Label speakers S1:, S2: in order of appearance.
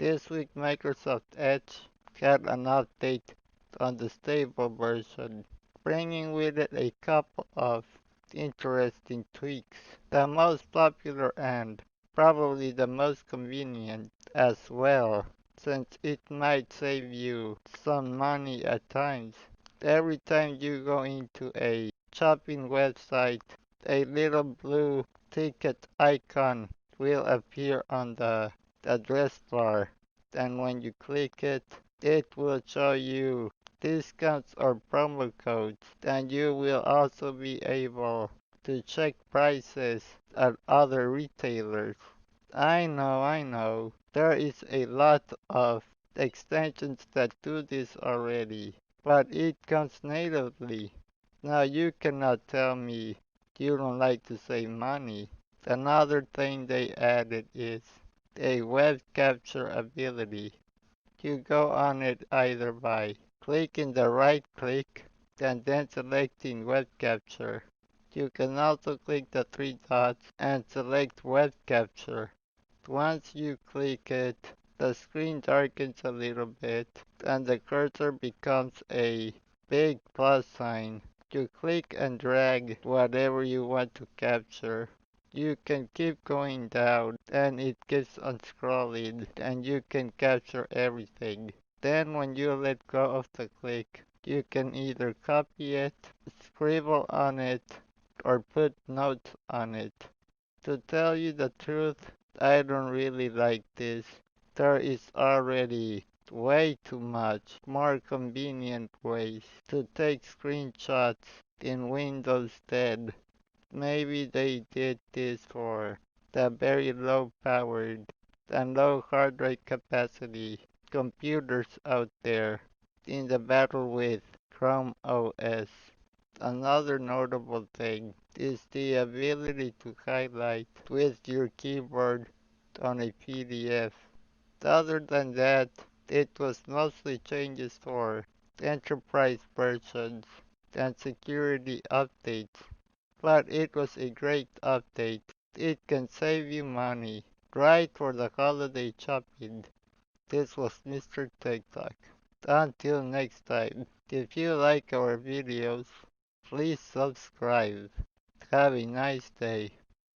S1: This week Microsoft Edge had an update on the stable version, bringing with it a couple of interesting tweaks. The most popular and probably the most convenient as well, since it might save you some money at times. Every time you go into a shopping website, a little blue ticket icon will appear on the address bar, and when you click it, it will show you discounts or promo codes, and you will also be able to check prices at other retailers. I know. There is a lot of extensions that do this already, but it comes natively. Now you cannot tell me you don't like to save money. Another thing they added is a web capture ability. You go on it either by clicking the right click and then selecting web capture. You can also click the three dots and select web capture. Once you click it, the screen darkens a little bit and the cursor becomes a big plus sign. You click and drag whatever you want to capture. You can keep going down and it keeps on scrolling and you can capture everything. Then when you let go of the click, you can either copy it, scribble on it, or put notes on it. To tell you the truth, I don't really like this. There is already way too much more convenient ways to take screenshots in Windows 10. Maybe they did this for the very low powered and low hard drive capacity computers out there in the battle with Chrome OS. Another notable thing is the ability to highlight with your keyboard on a PDF. Other than that, it was mostly changes for enterprise versions and security updates, but it was a great update. It can save you money right for the holiday shopping. This was Mr. TikTok. Until next time, if you like our videos, please subscribe. Have a nice day.